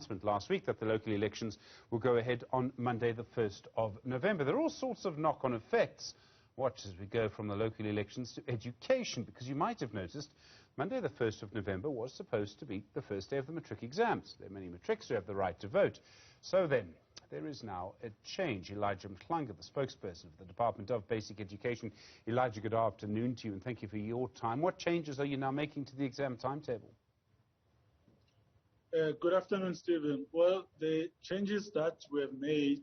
announcement last week that the local elections will go ahead on Monday the 1st of November. There are all sorts of knock-on effects. Watch as we go from the local elections to education, because you might have noticed Monday the 1st of November was supposed to be the first day of the Matric exams. There are many matrics who have the right to vote. So then, there is now a change. Elijah Mhlanga, the spokesperson of the Department of Basic Education. Elijah, good afternoon to you and thank you for your time. What changes are you now making to the exam timetable? Good afternoon, Stephen. Well, the changes that we have made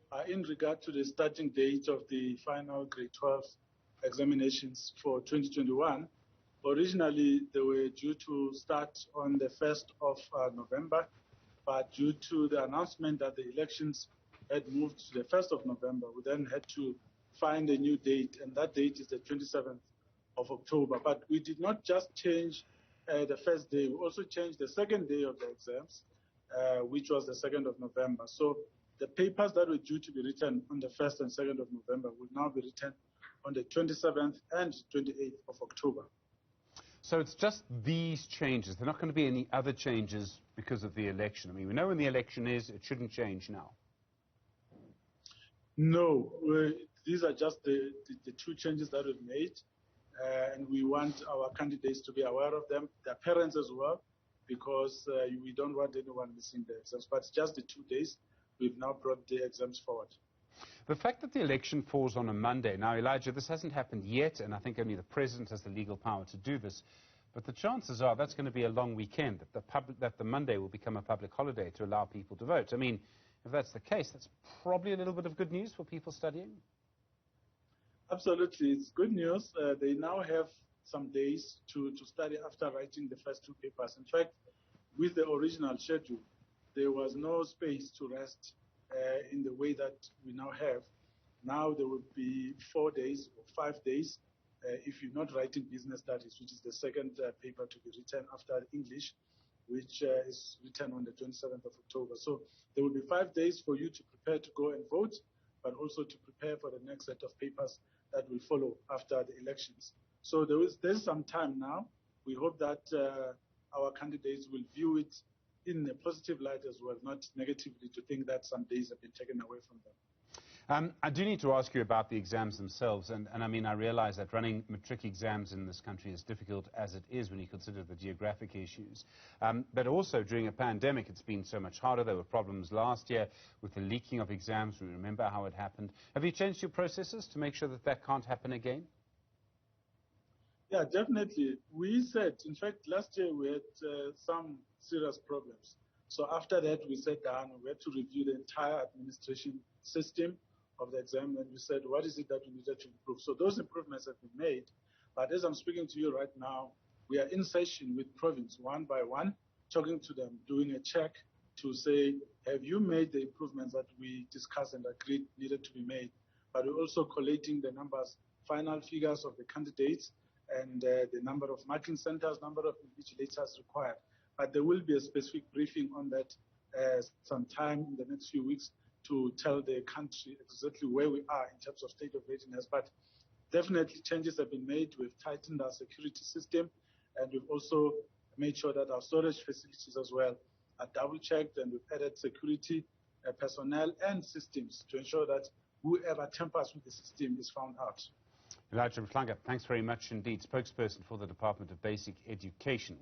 are in regard to the starting date of the final grade 12 examinations for 2021. Originally, they were due to start on the 1st of November, but due to the announcement that the elections had moved to the 1st of November, we then had to find a new date, and that date is the 27th of October. But we did not just change the first day, we also changed the second day of the exams, which was the 2nd of November. So the papers that were due to be written on the 1st and 2nd of November will now be written on the 27th and 28th of October. So it's just these changes. There are not going to be any other changes because of the election. I mean, we know when the election is, it shouldn't change now. No, these are just the two changes that we've made, and we want our candidates to be aware of them, their parents as well, because we don't want anyone missing the exams. But it's just the 2 days. We've now brought the exams forward. The fact that the election falls on a Monday, now, Elijah, this hasn't happened yet, and I think only the President has the legal power to do this, but the chances are that's going to be a long weekend, that the Monday will become a public holiday to allow people to vote. I mean, if that's the case, that's probably a little bit of good news for people studying. Absolutely, it's good news. They now have some days to study after writing the first two papers. In fact, with the original schedule, there was no space to rest in the way that we now have. Now there will be 4 days or 5 days if you're not writing business studies, which is the second paper to be written after English, which is written on the 27th of October. So there will be 5 days for you to prepare to go and vote, but also to prepare for the next set of papers that will follow after the elections. So there's some time now. We hope that our candidates will view it in a positive light as well, not negatively, to think that some days have been taken away from them. I do need to ask you about the exams themselves, and I mean, I realize that running matric exams in this country is difficult as it is when you consider the geographic issues. But also, during a pandemic, it's been so much harder. There were problems last year with the leaking of exams. We remember how it happened. Have you changed your processes to make sure that that can't happen again? Yeah, definitely. We said, in fact, last year we had some serious problems. So after that, we sat down and we had to review the entire administration system of the exam, and we said, what is it that we needed to improve? So those improvements have been made. But as I'm speaking to you right now, we are in session with province one by one, talking to them, doing a check to say, have you made the improvements that we discussed and agreed needed to be made? But we're also collating the numbers, final figures of the candidates, and the number of marking centers, number of invigilators required. But there will be a specific briefing on that sometime in the next few weeks to tell the country exactly where we are in terms of state of readiness. But definitely changes have been made. We've tightened our security system, and we've also made sure that our storage facilities as well are double-checked, and we've added security personnel and systems to ensure that whoever tampers with the system is found out. Elijah Mhlanga, thanks very much indeed, spokesperson for the Department of Basic Education.